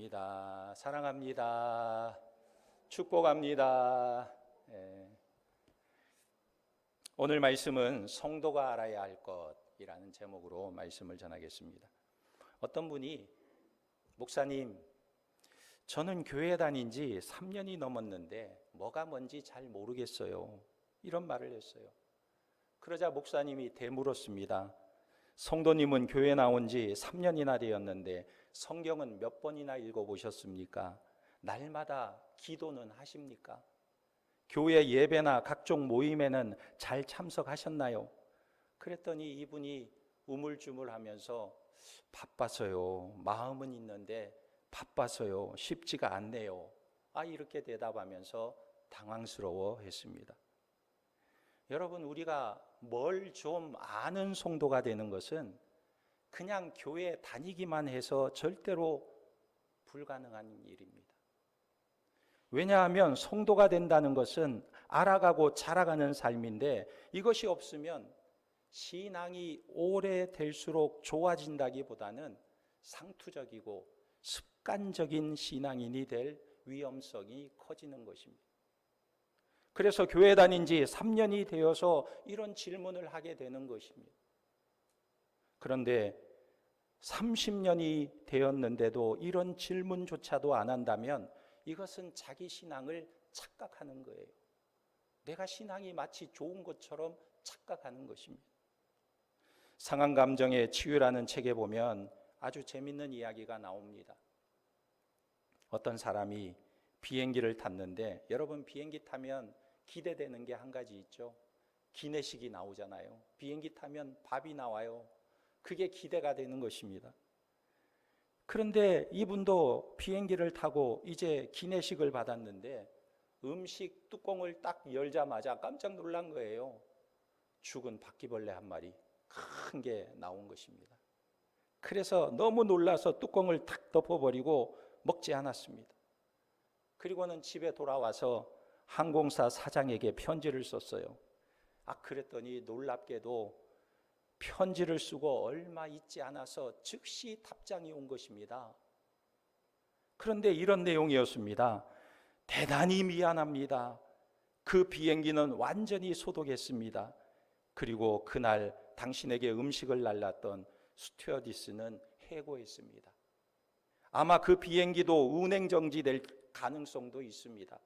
감사합니다. 사랑합니다. 축복합니다. 오늘 말씀은 성도가 알아야 할 것이라는 제목으로 말씀을 전하겠습니다. 어떤 분이 목사님, 저는 교회 다닌 지 3년이 넘었는데 뭐가 뭔지 잘 모르겠어요. 이런 말을 했어요. 그러자 목사님이 되물었습니다. 성도님은 교회 나온 지 3년이나 되었는데 성경은 몇 번이나 읽어보셨습니까? 날마다 기도는 하십니까? 교회 예배나 각종 모임에는 잘 참석하셨나요? 그랬더니 이분이 우물쭈물하면서 바빠서요. 마음은 있는데 바빠서요. 쉽지가 않네요. 이렇게 대답하면서 당황스러워 했습니다. 여러분, 우리가 뭘 좀 아는 성도가 되는 것은 그냥 교회 다니기만 해서 절대로 불가능한 일입니다. 왜냐하면 성도가 된다는 것은 알아가고 자라가는 삶인데 이것이 없으면 신앙이 오래될수록 좋아진다기보다는 상투적이고 습관적인 신앙인이 될 위험성이 커지는 것입니다. 그래서 교회 다닌 지 3년이 되어서 이런 질문을 하게 되는 것입니다. 그런데 30년이 되었는데도 이런 질문조차도 안 한다면 이것은 자기 신앙을 착각하는 거예요. 내가 신앙이 마치 좋은 것처럼 착각하는 것입니다. 상한감정의 치유라는 책에 보면 아주 재밌는 이야기가 나옵니다. 어떤 사람이 비행기를 탔는데, 여러분 비행기 타면 기대되는 게 한 가지 있죠. 기내식이 나오잖아요. 비행기 타면 밥이 나와요. 그게 기대가 되는 것입니다. 그런데 이분도 비행기를 타고 이제 기내식을 받았는데 음식 뚜껑을 딱 열자마자 깜짝 놀란 거예요. 죽은 바퀴벌레 한 마리 큰 게 나온 것입니다. 그래서 너무 놀라서 뚜껑을 탁 덮어버리고 먹지 않았습니다. 그리고는 집에 돌아와서 항공사 사장에게 편지를 썼어요. 그랬더니 놀랍게도 편지를 쓰고 얼마 있지 않아서 즉시 답장이 온 것입니다. 그런데 이런 내용이었습니다. 대단히 미안합니다. 그 비행기는 완전히 소독했습니다. 그리고 그날 당신에게 음식을 날랐던 스튜어디스는 해고했습니다. 아마 그 비행기도 운행 정지될 가능성도 있습니다.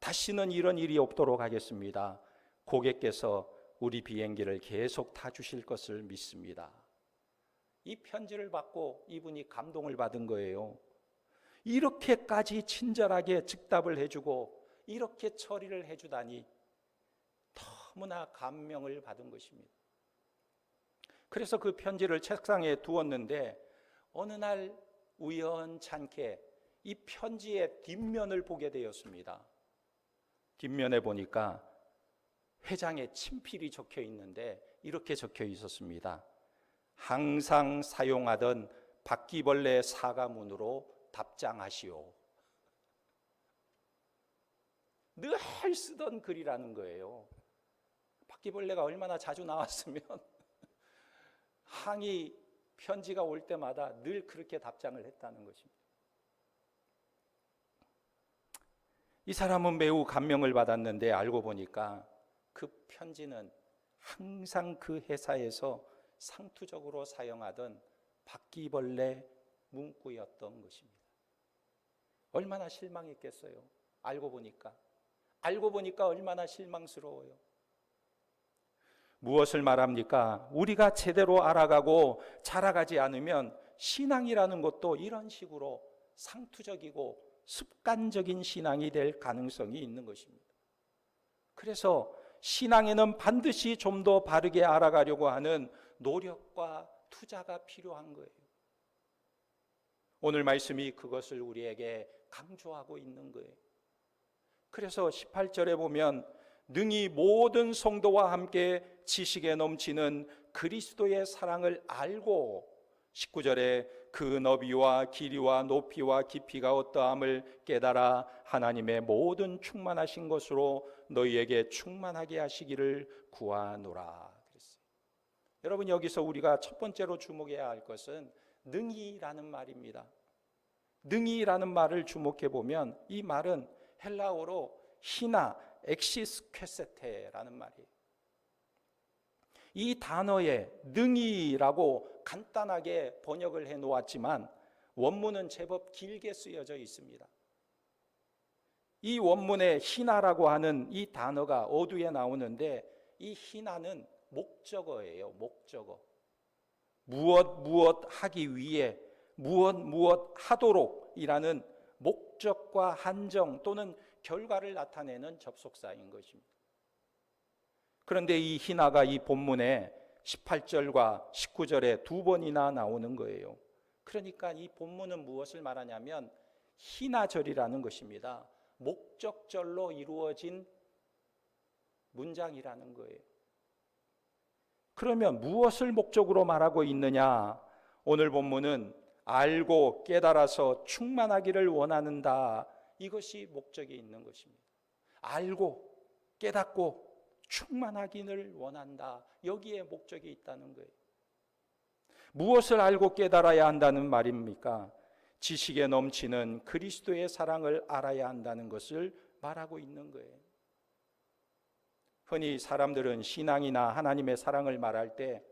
다시는 이런 일이 없도록 하겠습니다. 고객께서 우리 비행기를 계속 타주실 것을 믿습니다. 이 편지를 받고 이분이 감동을 받은 거예요. 이렇게까지 친절하게 즉답을 해주고 이렇게 처리를 해주다니 너무나 감명을 받은 것입니다. 그래서 그 편지를 책상에 두었는데 어느 날 우연찮게 이 편지의 뒷면을 보게 되었습니다. 뒷면에 보니까 회장의 친필이 적혀 있는데 이렇게 적혀 있었습니다. 항상 사용하던 바퀴벌레 사과문으로 답장하시오. 늘 쓰던 글이라는 거예요. 바퀴벌레가 얼마나 자주 나왔으면 항의 편지가 올 때마다 늘 그렇게 답장을 했다는 것입니다. 이 사람은 매우 감명을 받았는데 알고 보니까 그 편지는 항상 그 회사에서 상투적으로 사용하던 바퀴벌레 문구였던 것입니다. 얼마나 실망했겠어요. 알고 보니까 얼마나 실망스러워요. 무엇을 말합니까? 우리가 제대로 알아가고 자라가지 않으면 신앙이라는 것도 이런 식으로 상투적이고 습관적인 신앙이 될 가능성이 있는 것입니다. 그래서 신앙에는 반드시 좀 더 바르게 알아가려고 하는 노력과 투자가 필요한 거예요. 오늘 말씀이 그것을 우리에게 강조하고 있는 거예요. 그래서 18절에 보면 능히 모든 성도와 함께 지식에 넘치는 그리스도의 사랑을 알고, 19절에 그 너비와 길이와 높이와 깊이가 어떠함을 깨달아 하나님의 모든 충만하신 것으로 너희에게 충만하게 하시기를 구하노라 그랬어요. 여러분, 여기서 우리가 첫 번째로 주목해야 할 것은 능히라는 말입니다. 능이라는 말을 주목해 보면 이 말은 헬라어로 히나 엑시스 퀘세테라는 말이에요. 이 단어에 능이라고 간단하게 번역을 해 놓았지만 원문은 제법 길게 쓰여져 있습니다. 이 원문에 히나라고 하는 이 단어가 어두에 나오는데 이 히나는 목적어예요. 목적어. 무엇 하기 위해 무엇 하도록이라는 목적과 한정 또는 결과를 나타내는 접속사인 것입니다. 그런데 이 히나가 이 본문에 18절과 19절에 두 번이나 나오는 거예요. 그러니까 이 본문은 무엇을 말하냐면 히나절이라는 것입니다. 목적절로 이루어진 문장이라는 거예요. 그러면 무엇을 목적으로 말하고 있느냐? 오늘 본문은 알고 깨달아서 충만하기를 원하는다. 이것이 목적이 있는 것입니다. 알고 깨닫고 충만하기를 원한다. 여기에 목적이 있다는 거예요. 무엇을 알고 깨달아야 한다는 말입니까? 지식에 넘치는 그리스도의 사랑을 알아야 한다는 것을 말하고 있는 거예요. 흔히 사람들은 신앙이나 하나님의 사랑을 말할 때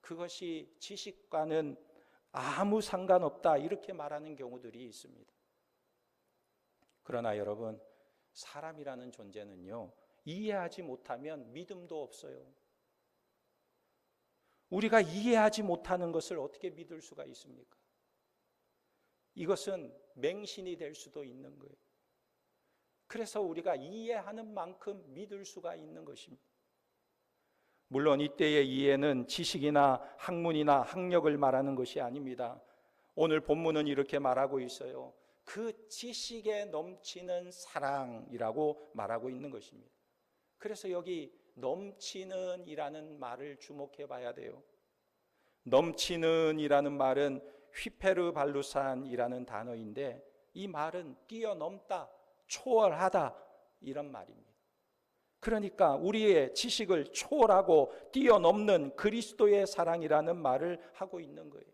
그것이 지식과는 아무 상관없다 이렇게 말하는 경우들이 있습니다. 그러나 여러분, 사람이라는 존재는요, 이해하지 못하면 믿음도 없어요. 우리가 이해하지 못하는 것을 어떻게 믿을 수가 있습니까? 이것은 맹신이 될 수도 있는 거예요. 그래서 우리가 이해하는 만큼 믿을 수가 있는 것입니다. 물론 이때의 이해는 지식이나 학문이나 학력을 말하는 것이 아닙니다. 오늘 본문은 이렇게 말하고 있어요. 그 지식에 넘치는 사랑이라고 말하고 있는 것입니다. 그래서 여기 넘치는 이라는 말을 주목해 봐야 돼요. 넘치는 이라는 말은 휘페르발루산이라는 단어인데 이 말은 뛰어넘다, 초월하다 이런 말입니다. 그러니까 우리의 지식을 초월하고 뛰어넘는 그리스도의 사랑이라는 말을 하고 있는 거예요.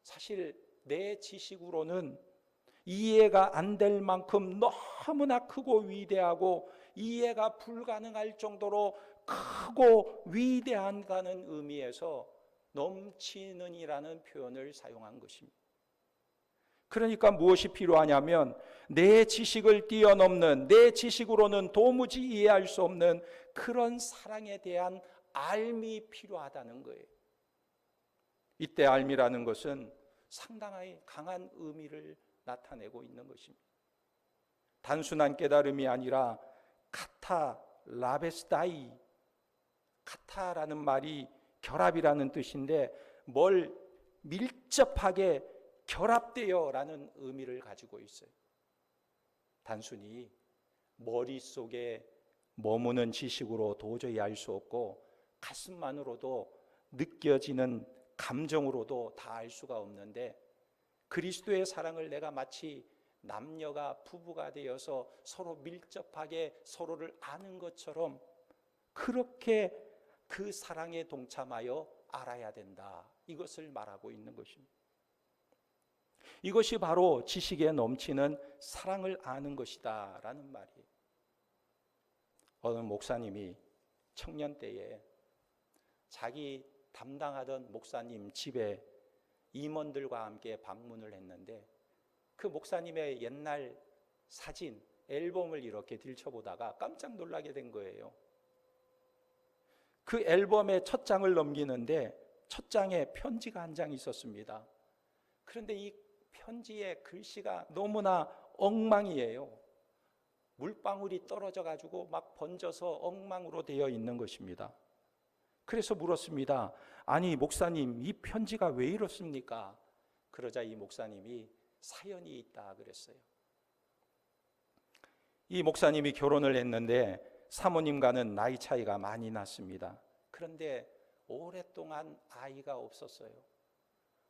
사실 내 지식으로는 이해가 안 될 만큼 너무나 크고 위대하고 이해가 불가능할 정도로 크고 위대하다는 의미에서 넘치는 이라는 표현을 사용한 것입니다. 그러니까 무엇이 필요하냐면 내 지식을 뛰어넘는, 내 지식으로는 도무지 이해할 수 없는 그런 사랑에 대한 알미 필요하다는 거예요. 이때 알미라는 것은 상당히 강한 의미를 나타내고 있는 것입니다. 단순한 깨달음이 아니라 카타 라베스다이, 카타라는 말이 결합이라는 뜻인데 뭘 밀접하게 결합되어라는 의미를 가지고 있어요. 단순히 머릿속에 머무는 지식으로 도저히 알 수 없고 가슴만으로도 느껴지는 감정으로도 다 알 수가 없는데 그리스도의 사랑을 내가 마치 남녀가 부부가 되어서 서로 밀접하게 서로를 아는 것처럼 그렇게 그 사랑에 동참하여 알아야 된다. 이것을 말하고 있는 것입니다. 이것이 바로 지식에 넘치는 사랑을 아는 것이다 라는 말이에요. 어느 목사님이 청년 때에 자기 담당하던 목사님 집에 임원들과 함께 방문을 했는데 그 목사님의 옛날 사진, 앨범을 이렇게 들춰보다가 깜짝 놀라게 된 거예요. 그 앨범의 첫 장을 넘기는데 첫 장에 편지가 한 장 있었습니다. 그런데 이 편지의 글씨가 너무나 엉망이에요. 물방울이 떨어져 가지고 막 번져서 엉망으로 되어 있는 것입니다. 그래서 물었습니다. 아니 목사님, 이 편지가 왜 이렇습니까? 그러자 이 목사님이 사연이 있다 그랬어요. 이 목사님이 결혼을 했는데 사모님과는 나이 차이가 많이 났습니다. 그런데 오랫동안 아이가 없었어요.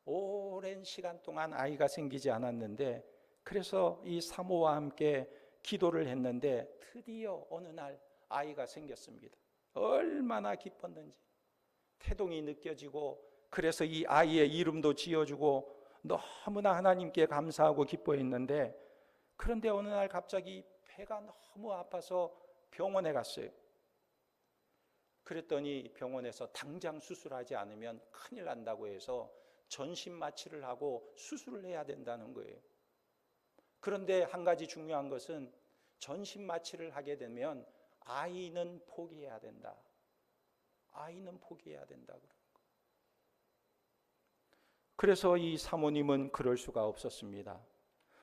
오랜 시간 동안 아이가 생기지 않았는데 그래서 이 사모와 함께 기도를 했는데 드디어 어느 날 아이가 생겼습니다. 얼마나 기뻤는지 태동이 느껴지고 그래서 이 아이의 이름도 지어주고 너무나 하나님께 감사하고 기뻐했는데, 그런데 어느 날 갑자기 배가 너무 아파서 병원에 갔어요. 그랬더니 병원에서 당장 수술하지 않으면 큰일 난다고 해서 전신 마취를 하고 수술을 해야 된다는 거예요. 그런데 한 가지 중요한 것은 전신 마취를 하게 되면 아이는 포기해야 된다. 아이는 포기해야 된다. 그래서 이 사모님은 그럴 수가 없었습니다.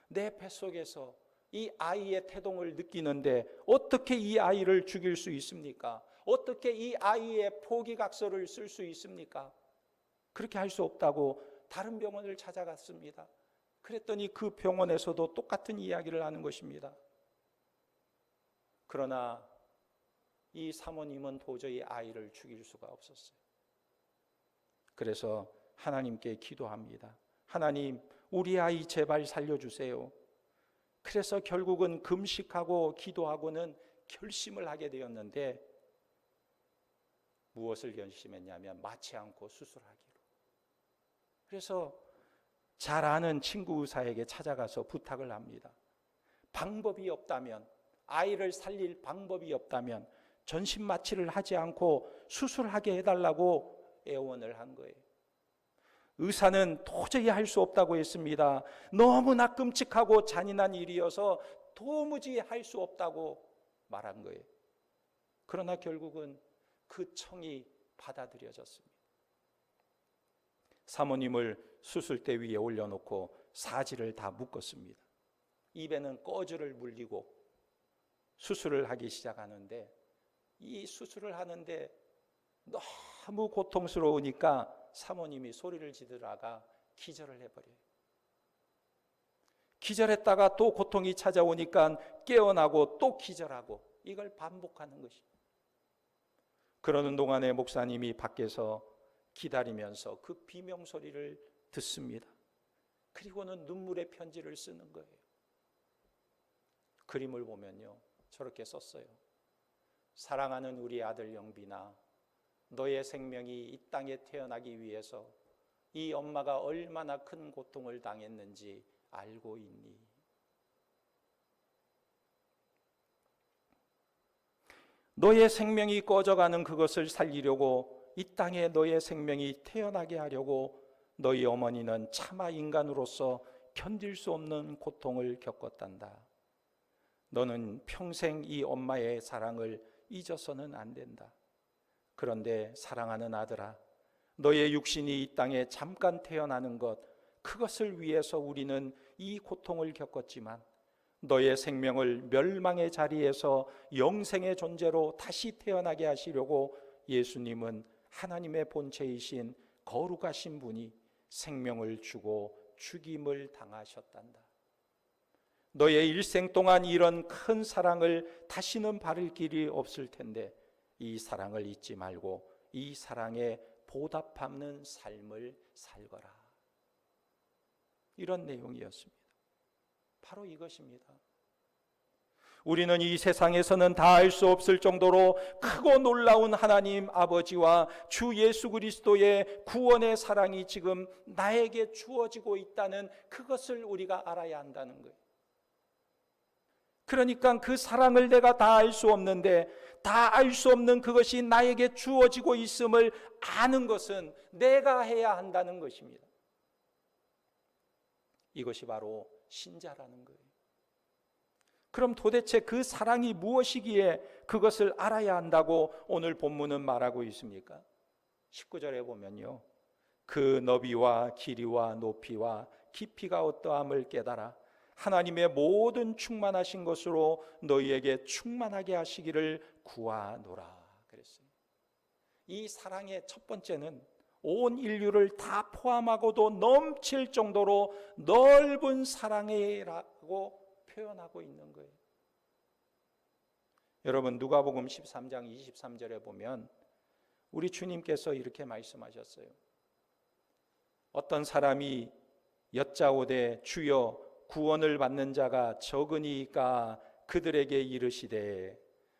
내 뱃속에서 이 아이의 태동을 느끼는데 어떻게 이 아이를 죽일 수 있습니까? 어떻게 이 아이의 포기각서를 쓸 수 있습니까? 그렇게 할 수 없다고 다른 병원을 찾아갔습니다. 그랬더니 그 병원에서도 똑같은 이야기를 하는 것입니다. 그러나 이 사모님은 도저히 아이를 죽일 수가 없었어요. 그래서 하나님께 기도합니다. 하나님, 우리 아이 제발 살려주세요. 그래서 결국은 금식하고 기도하고는 결심을 하게 되었는데, 무엇을 결심했냐면 마취 않고 수술하기로. 그래서 잘 아는 친구 의사에게 찾아가서 부탁을 합니다. 방법이 없다면, 아이를 살릴 방법이 없다면 전신 마취를 하지 않고 수술하게 해달라고 애원을 한 거예요. 의사는 도저히 할 수 없다고 했습니다. 너무나 끔찍하고 잔인한 일이어서 도무지 할 수 없다고 말한 거예요. 그러나 결국은 그 청이 받아들여졌습니다. 사모님을 수술대 위에 올려놓고 사지를 다 묶었습니다. 입에는 꺼즈를 물리고 수술을 하기 시작하는데, 이 수술을 하는데 너무 고통스러우니까 사모님이 소리를 지르다가 기절을 해버려요. 기절했다가 또 고통이 찾아오니까 깨어나고 또 기절하고, 이걸 반복하는 것입니다. 그러는 동안에 목사님이 밖에서 기다리면서 그 비명소리를 듣습니다. 그리고는 눈물의 편지를 쓰는 거예요. 그림을 보면요, 저렇게 썼어요. 사랑하는 우리 아들 영빈아, 너의 생명이 이 땅에 태어나기 위해서 이 엄마가 얼마나 큰 고통을 당했는지 알고 있니? 너의 생명이 꺼져가는 그것을 살리려고, 이 땅에 너의 생명이 태어나게 하려고 너희 어머니는 차마 인간으로서 견딜 수 없는 고통을 겪었단다. 너는 평생 이 엄마의 사랑을 잊어서는 안 된다. 그런데 사랑하는 아들아, 너의 육신이 이 땅에 잠깐 태어나는 것, 그것을 위해서 우리는 이 고통을 겪었지만, 너의 생명을 멸망의 자리에서 영생의 존재로 다시 태어나게 하시려고 예수님은 하나님의 본체이신 거룩하신 분이 생명을 주고 죽임을 당하셨단다. 너의 일생 동안 이런 큰 사랑을 다시는 바를 길이 없을 텐데, 이 사랑을 잊지 말고 이 사랑에 보답하는 삶을 살거라. 이런 내용이었습니다. 바로 이것입니다. 우리는 이 세상에서는 다 알 수 없을 정도로 크고 놀라운 하나님 아버지와 주 예수 그리스도의 구원의 사랑이 지금 나에게 주어지고 있다는 그것을 우리가 알아야 한다는 거예요. 그러니까 그 사랑을 내가 다 알 수 없는데, 다 알 수 없는 그것이 나에게 주어지고 있음을 아는 것은 내가 해야 한다는 것입니다. 이것이 바로 신자라는 거예요. 그럼 도대체 그 사랑이 무엇이기에 그것을 알아야 한다고 오늘 본문은 말하고 있습니까? 19절에 보면요, 그 너비와 길이와 높이와 깊이가 어떠함을 깨달아 하나님의 모든 충만하신 것으로 너희에게 충만하게 하시기를 구하노라 그랬어요. 이 사랑의 첫 번째는 온 인류를 다 포함하고도 넘칠 정도로 넓은 사랑이라고 표현하고 있는 거예요. 여러분, 누가복음 13장 23절에 보면 우리 주님께서 이렇게 말씀하셨어요. 어떤 사람이 여짜오되 주여 구원을 받는 자가 적으니까 그들에게 이르시되,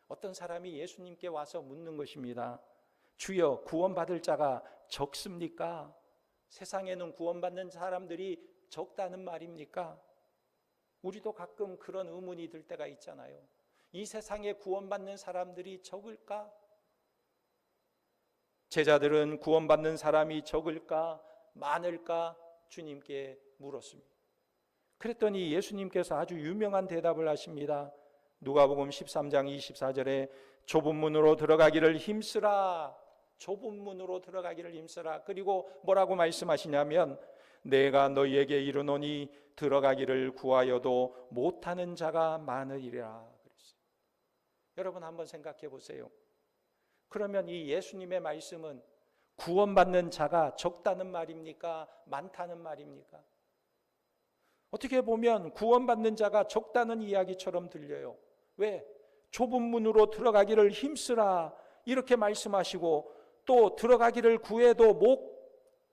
어떤 사람이 예수님께 와서 묻는 것입니다. 주여 구원받을 자가 적습니까? 세상에는 구원받는 사람들이 적다는 말입니까? 우리도 가끔 그런 의문이 들 때가 있잖아요. 이 세상에 구원받는 사람들이 적을까? 제자들은 구원받는 사람이 적을까? 많을까? 주님께 물었습니다. 그랬더니 예수님께서 아주 유명한 대답을 하십니다. 누가복음 13장 24절에 좁은 문으로 들어가기를 힘쓰라. 좁은 문으로 들어가기를 힘쓰라. 그리고 뭐라고 말씀하시냐면 내가 너희에게 이르노니 들어가기를 구하여도 못하는 자가 많으리라 그랬어요. 여러분 한번 생각해 보세요. 그러면 이 예수님의 말씀은 구원받는 자가 적다는 말입니까? 많다는 말입니까? 어떻게 보면 구원받는 자가 적다는 이야기처럼 들려요. 왜? 좁은 문으로 들어가기를 힘쓰라 이렇게 말씀하시고 또 들어가기를 구해도 못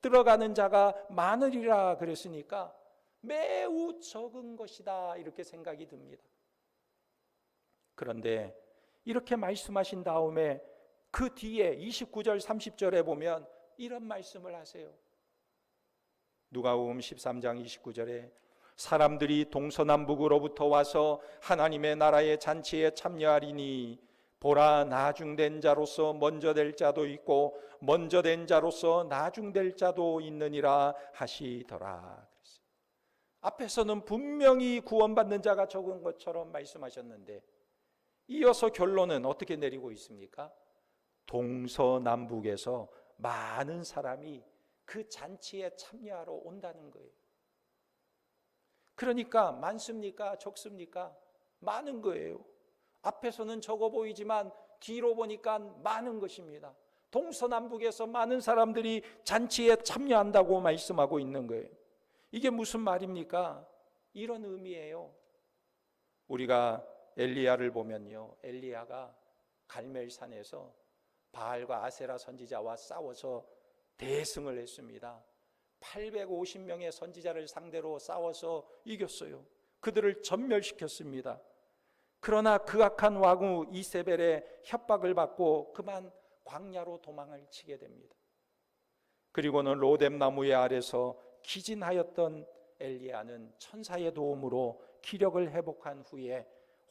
들어가는 자가 많으리라 그랬으니까 매우 적은 것이다 이렇게 생각이 듭니다. 그런데 이렇게 말씀하신 다음에 그 뒤에 29절 30절에 보면 이런 말씀을 하세요. 누가복음 13장 29절에 사람들이 동서남북으로부터 와서 하나님의 나라의 잔치에 참여하리니 보라 나중된 자로서 먼저 될 자도 있고 먼저 된 자로서 나중될 자도 있느니라 하시더라. 앞에서는 분명히 구원받는 자가 적은 것처럼 말씀하셨는데 이어서 결론은 어떻게 내리고 있습니까? 동서남북에서 많은 사람이 그 잔치에 참여하러 온다는 거예요. 그러니까 많습니까? 적습니까? 많은 거예요. 앞에서는 적어 보이지만 뒤로 보니까 많은 것입니다. 동서남북에서 많은 사람들이 잔치에 참여한다고 말씀하고 있는 거예요. 이게 무슨 말입니까? 이런 의미예요. 우리가 엘리야를 보면요, 엘리야가 갈멜산에서 바알과 아세라 선지자와 싸워서 대승을 했습니다. 850명의 선지자를 상대로 싸워서 이겼어요. 그들을 전멸시켰습니다. 그러나 그 악한 왕후 이세벨의 협박을 받고 그만 광야로 도망을 치게 됩니다. 그리고는 로뎀나무의 아래서 기진하였던 엘리야는 천사의 도움으로 기력을 회복한 후에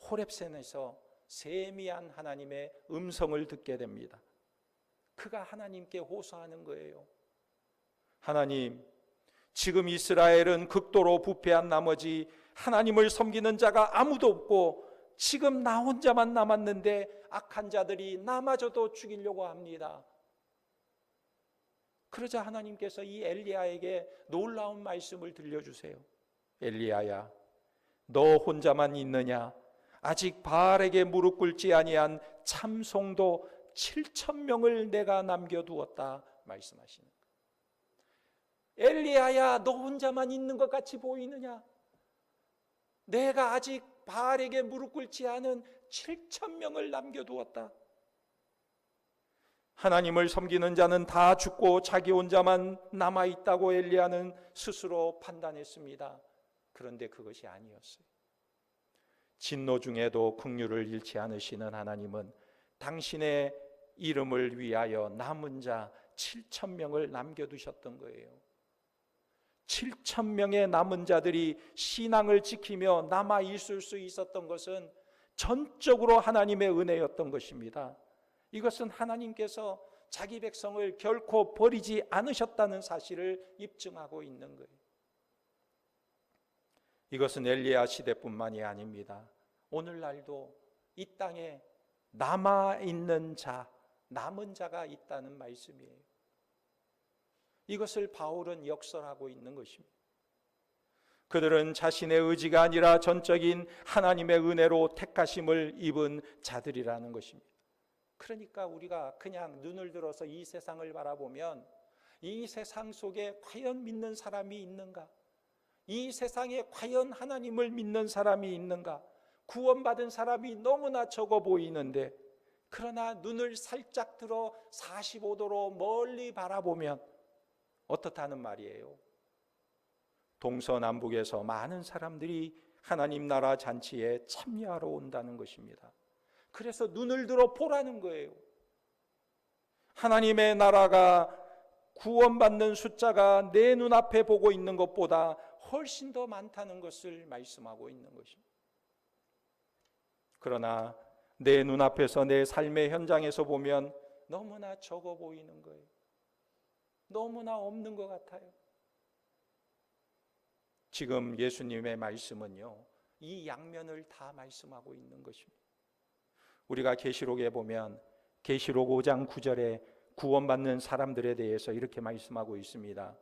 호렙산에서 세미한 하나님의 음성을 듣게 됩니다. 그가 하나님께 호소하는 거예요. 하나님, 지금 이스라엘은 극도로 부패한 나머지 하나님을 섬기는 자가 아무도 없고 지금 나 혼자만 남았는데 악한 자들이 나마저도 죽이려고 합니다. 그러자 하나님께서 이 엘리야에게 놀라운 말씀을 들려주세요. 엘리야야, 너 혼자만 있느냐? 아직 바알에게 무릎 꿇지 아니한 참송도 7,000명을 내가 남겨두었다 말씀하시는 거예요. 엘리야야, 너 혼자만 있는 것 같이 보이느냐? 내가 아직 바알에게 무릎 꿇지 않은 7,000명을 남겨두었다. 하나님을 섬기는 자는 다 죽고 자기 혼자만 남아있다고 엘리야는 스스로 판단했습니다. 그런데 그것이 아니었어요. 진노 중에도 긍휼을 잃지 않으시는 하나님은 당신의 이름을 위하여 남은 자 7,000명을 남겨두셨던 거예요. 7,000명의 남은 자들이 신앙을 지키며 남아 있을 수 있었던 것은 전적으로 하나님의 은혜였던 것입니다. 이것은 하나님께서 자기 백성을 결코 버리지 않으셨다는 사실을 입증하고 있는 거예요. 이것은 엘리야 시대뿐만이 아닙니다. 오늘날도 이 땅에 남아있는 자, 남은 자가 있다는 말씀이에요. 이것을 바울은 역설하고 있는 것입니다. 그들은 자신의 의지가 아니라 전적인 하나님의 은혜로 택하심을 입은 자들이라는 것입니다. 그러니까 우리가 그냥 눈을 들어서 이 세상을 바라보면 이 세상 속에 과연 믿는 사람이 있는가? 이 세상에 과연 하나님을 믿는 사람이 있는가? 구원받은 사람이 너무나 적어 보이는데, 그러나 눈을 살짝 들어 45도로 멀리 바라보면 어떻다는 말이에요? 동서남북에서 많은 사람들이 하나님 나라 잔치에 참여하러 온다는 것입니다. 그래서 눈을 들어 보라는 거예요. 하나님의 나라가 구원받는 숫자가 내 눈앞에 보고 있는 것보다 훨씬 더 많다는 것을 말씀하고 있는 것입니다. 그러나 내 눈앞에서 내 삶의 현장에서 보면 너무나 적어 보이는 거예요. 너무나 없는 것 같아요. 지금 예수님의 말씀은요, 이 양면을 다 말씀하고 있는 것입니다. 우리가 계시록에 보면 계시록 5장 9절에 구원받는 사람들에 대해서 이렇게 말씀하고 있습니다.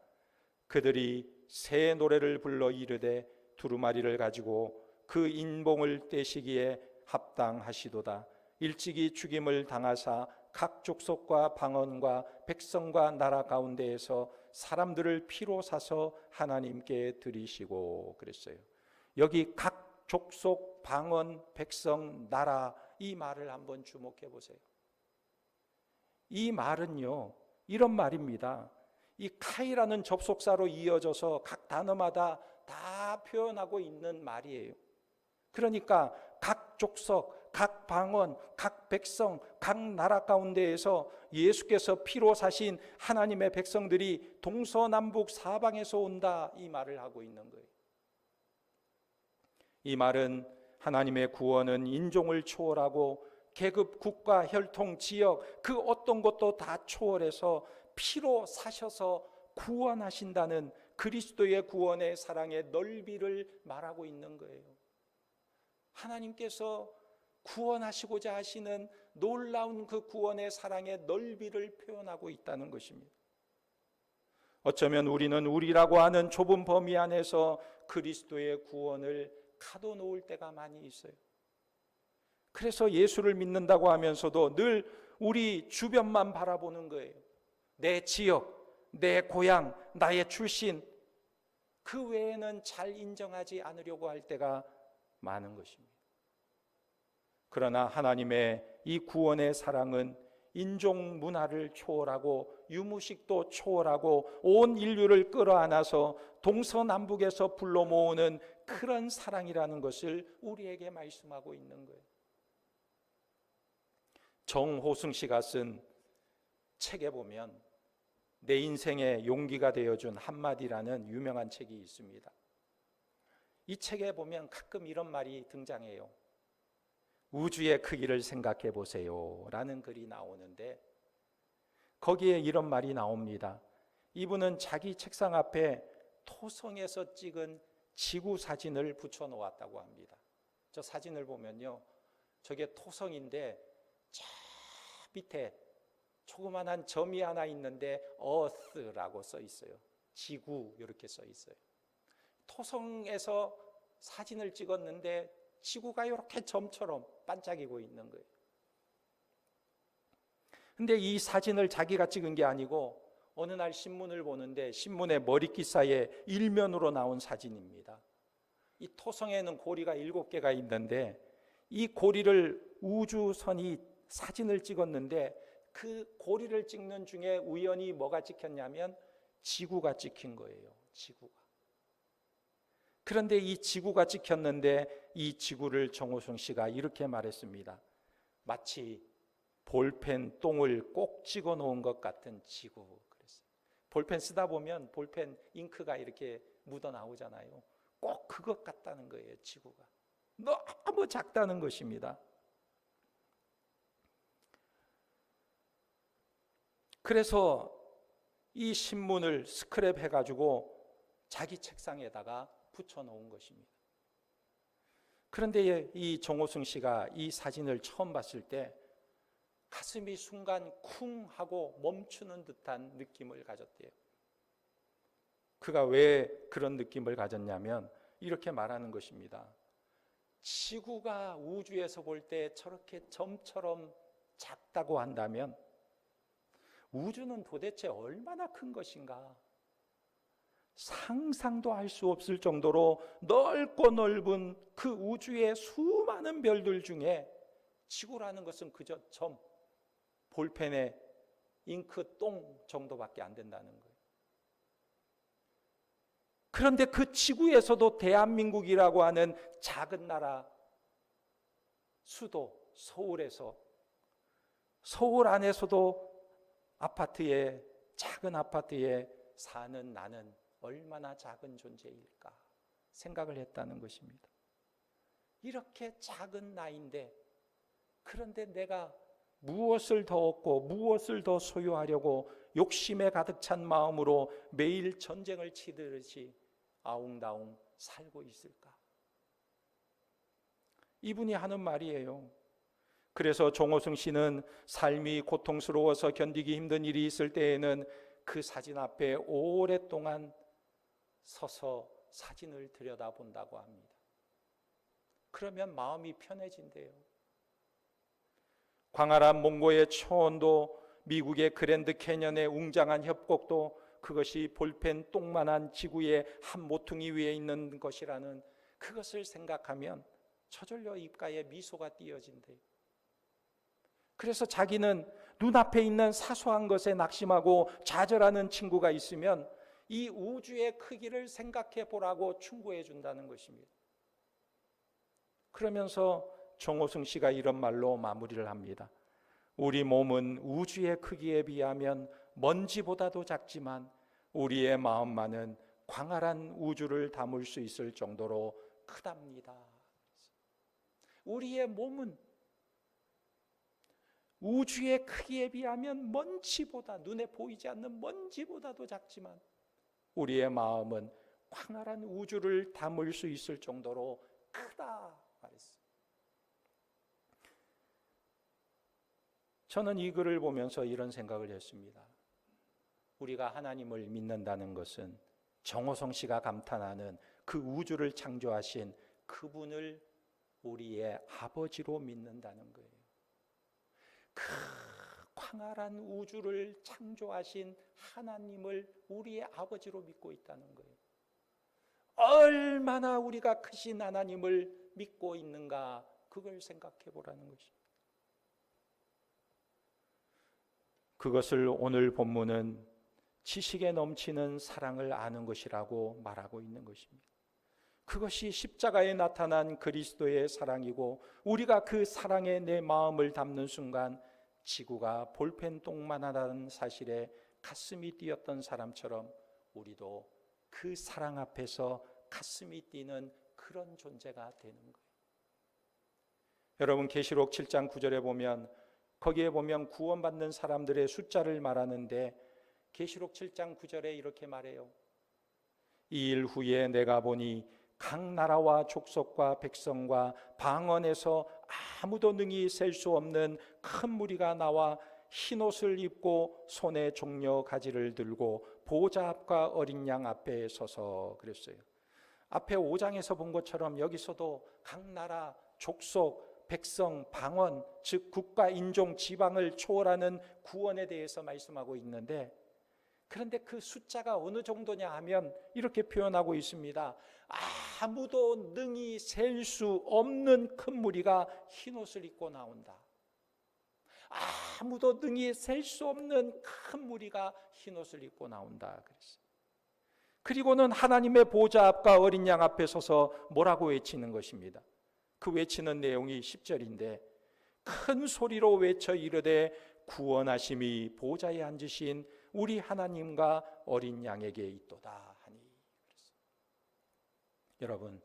그들이 새 노래를 불러 이르되 두루마리를 가지고 그 인봉을 떼시기에 합당하시도다. 일찍이 죽임을 당하사 각 족속과 방언과 백성과 나라 가운데에서 사람들을 피로 사서 하나님께 드리시고 그랬어요. 여기 각 족속, 방언, 백성, 나라, 이 말을 한번 주목해 보세요. 이 말은요, 이런 말입니다. 이 카이라는 접속사로 이어져서 각 단어마다 다 표현하고 있는 말이에요. 그러니까 각 족속, 각 방언, 각 백성, 각 나라 가운데에서 예수께서 피로 사신 하나님의 백성들이 동서남북 사방에서 온다, 이 말을 하고 있는 거예요. 이 말은 하나님의 구원은 인종을 초월하고 계급, 국가, 혈통, 지역 그 어떤 것도 다 초월해서 피로 사셔서 구원하신다는 그리스도의 구원의 사랑의 넓이를 말하고 있는 거예요. 하나님께서 구원하시고자 하시는 놀라운 그 구원의 사랑의 넓이를 표현하고 있다는 것입니다. 어쩌면 우리는 우리라고 하는 좁은 범위 안에서 그리스도의 구원을 가둬놓을 때가 많이 있어요. 그래서 예수를 믿는다고 하면서도 늘 우리 주변만 바라보는 거예요. 내 지역, 내 고향, 나의 출신, 그 외에는 잘 인정하지 않으려고 할 때가 많은 것입니다. 그러나 하나님의 이 구원의 사랑은 인종 문화를 초월하고 유무식도 초월하고 온 인류를 끌어안아서 동서남북에서 불러 모으는 그런 사랑이라는 것을 우리에게 말씀하고 있는 거예요. 정호승 씨가 쓴 책에 보면 내 인생의 용기가 되어준 한마디라는 유명한 책이 있습니다. 이 책에 보면 가끔 이런 말이 등장해요. 우주의 크기를 생각해 보세요 라는 글이 나오는데 거기에 이런 말이 나옵니다. 이분은 자기 책상 앞에 토성에서 찍은 지구 사진을 붙여 놓았다고 합니다. 저 사진을 보면요, 저게 토성인데 저 밑에 조그만한 점이 하나 있는데 Earth라고 써 있어요. 지구 이렇게 써 있어요. 토성에서 사진을 찍었는데 지구가 이렇게 점처럼 반짝이고 있는 거예요. 근데 이 사진을 자기가 찍은 게 아니고 어느 날 신문을 보는데 신문의 머리기사에 일면으로 나온 사진입니다. 이 토성에는 고리가 7개가 있는데 이 고리를 우주선이 사진을 찍었는데 그 고리를 찍는 중에 우연히 뭐가 찍혔냐면 지구가 찍힌 거예요. 지구가. 그런데 이 지구가 찍혔는데 이 지구를 정호승 씨가 이렇게 말했습니다. 마치 볼펜 똥을 꼭 찍어 놓은 것 같은 지구. 그랬어요. 볼펜 쓰다 보면 볼펜 잉크가 이렇게 묻어 나오잖아요. 꼭 그것 같다는 거예요. 지구가 너무 작다는 것입니다. 그래서 이 신문을 스크랩 해가지고 자기 책상에다가 붙여놓은 것입니다. 그런데 이 정호승 씨가 이 사진을 처음 봤을 때 가슴이 순간 쿵 하고 멈추는 듯한 느낌을 가졌대요. 그가 왜 그런 느낌을 가졌냐면 이렇게 말하는 것입니다. 지구가 우주에서 볼 때 저렇게 점처럼 작다고 한다면 우주는 도대체 얼마나 큰 것인가? 상상도 할 수 없을 정도로 넓고 넓은 그 우주의 수많은 별들 중에 지구라는 것은 그저 점, 볼펜에 잉크 똥 정도밖에 안 된다는 거예요. 그런데 그 지구에서도 대한민국이라고 하는 작은 나라, 수도 서울에서, 서울 안에서도 아파트에 작은 아파트에 사는 나는 얼마나 작은 존재일까 생각을 했다는 것입니다. 이렇게 작은 나인데, 그런데 내가 무엇을 더 얻고 무엇을 더 소유하려고 욕심에 가득 찬 마음으로 매일 전쟁을 치듯이 아웅다웅 살고 있을까? 이분이 하는 말이에요. 그래서 정호승 씨는 삶이 고통스러워서 견디기 힘든 일이 있을 때에는 그 사진 앞에 오랫동안 서서 사진을 들여다본다고 합니다. 그러면 마음이 편해진대요. 광활한 몽고의 초원도, 미국의 그랜드 캐년의 웅장한 협곡도 그것이 볼펜 똥만한 지구의 한 모퉁이 위에 있는 것이라는 그것을 생각하면 저절로 입가에 미소가 띄어진대요. 그래서 자기는 눈앞에 있는 사소한 것에 낙심하고 좌절하는 친구가 있으면 이 우주의 크기를 생각해 보라고 충고해 준다는 것입니다. 그러면서 정호승 씨가 이런 말로 마무리를 합니다. 우리 몸은 우주의 크기에 비하면 먼지보다도 작지만 우리의 마음만은 광활한 우주를 담을 수 있을 정도로 크답니다. 우리의 몸은 우주의 크기에 비하면 먼지보다, 눈에 보이지 않는 먼지보다도 작지만 우리의 마음은 광활한 우주를 담을 수 있을 정도로 크다 말했어요. 저는 이 글을 보면서 이런 생각을 했습니다. 우리가 하나님을 믿는다는 것은 정호성 씨가 감탄하는 그 우주를 창조하신 그분을 우리의 아버지로 믿는다는 거예요. 그 광활한 우주를 창조하신 하나님을 우리의 아버지로 믿고 있다는 거예요. 얼마나 우리가 크신 하나님을 믿고 있는가, 그걸 생각해 보라는 것입니다. 그것을 오늘 본문은 지식에 넘치는 사랑을 아는 것이라고 말하고 있는 것입니다. 그것이 십자가에 나타난 그리스도의 사랑이고, 우리가 그 사랑에 내 마음을 담는 순간 지구가 볼펜똥만하다는 사실에 가슴이 뛰었던 사람처럼 우리도 그 사랑 앞에서 가슴이 뛰는 그런 존재가 되는 거예요. 여러분, 계시록 7장 9절에 보면, 거기에 보면 구원받는 사람들의 숫자를 말하는데 계시록 7장 9절에 이렇게 말해요. 이 일 후에 내가 보니 각 나라와 족속과 백성과 방언에서 아무도 능히 셀 수 없는 큰 무리가 나와 흰옷을 입고 손에 종려 가지를 들고 보좌 앞과 어린 양 앞에 서서 그랬어요. 앞에 5장에서 본 것처럼 여기서도 각 나라, 족속, 백성, 방언, 즉 국가, 인종, 지방을 초월하는 구원에 대해서 말씀하고 있는데, 그런데 그 숫자가 어느 정도냐 하면 이렇게 표현하고 있습니다. 아무도 능히 셀 수 없는 큰 무리가 흰옷을 입고 나온다. 아무도 능히 셀 수 없는 큰 무리가 흰옷을 입고 나온다 그랬어요. 그리고는 하나님의 보좌 앞과 어린 양 앞에 서서 뭐라고 외치는 것입니다. 그 외치는 내용이 10절인데, 큰 소리로 외쳐 이르되 구원하심이 보좌에 앉으신 우리 하나님과 어린 양에게 있도다 하니. 여러분,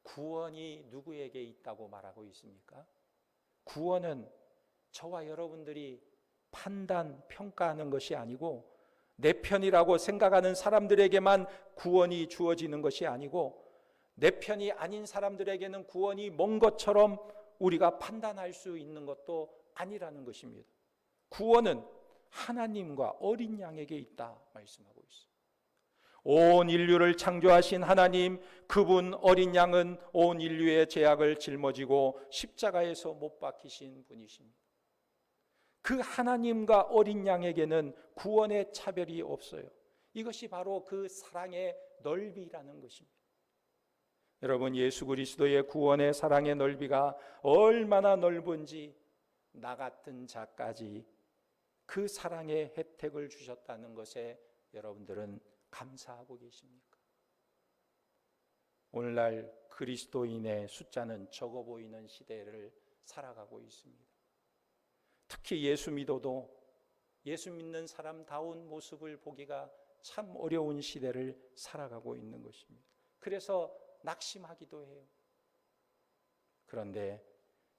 구원이 누구에게 있다고 말하고 있습니까? 구원은 저와 여러분들이 판단, 평가하는 것이 아니고, 내 편이라고 생각하는 사람들에게만 구원이 주어지는 것이 아니고, 내 편이 아닌 사람들에게는 구원이 먼 것처럼 우리가 판단할 수 있는 것도 아니라는 것입니다. 구원은 하나님과 어린 양에게 있다 말씀하고 있습니다. 온 인류를 창조하신 하나님, 그분 어린 양은 온 인류의 죄악을 짊어지고 십자가에서 못 박히신 분이십니다. 그 하나님과 어린 양에게는 구원의 차별이 없어요. 이것이 바로 그 사랑의 넓이라는 것입니다. 여러분, 예수 그리스도의 구원의 사랑의 넓이가 얼마나 넓은지 나 같은 자까지 그 사랑의 혜택을 주셨다는 것에 여러분들은 감사하고 계십니까? 오늘날 그리스도인의 숫자는 적어 보이는 시대를 살아가고 있습니다. 특히 예수 믿어도 예수 믿는 사람다운 모습을 보기가 참 어려운 시대를 살아가고 있는 것입니다. 그래서 낙심하기도 해요. 그런데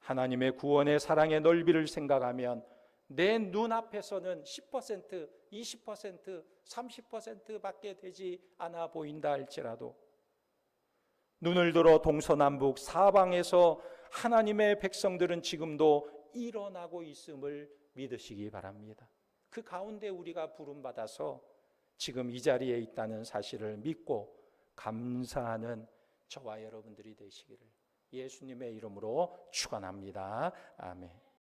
하나님의 구원의 사랑의 넓이를 생각하면 내 눈앞에서는 10%, 20%, 30%밖에 되지 않아 보인다 할지라도 눈을 들어 동서남북 사방에서 하나님의 백성들은 지금도 일어나고 있음을 믿으시기 바랍니다. 그 가운데 우리가 부름받아서 지금 이 자리에 있다는 사실을 믿고 감사하는 저와 여러분들이 되시기를 예수님의 이름으로 축원합니다. 아멘.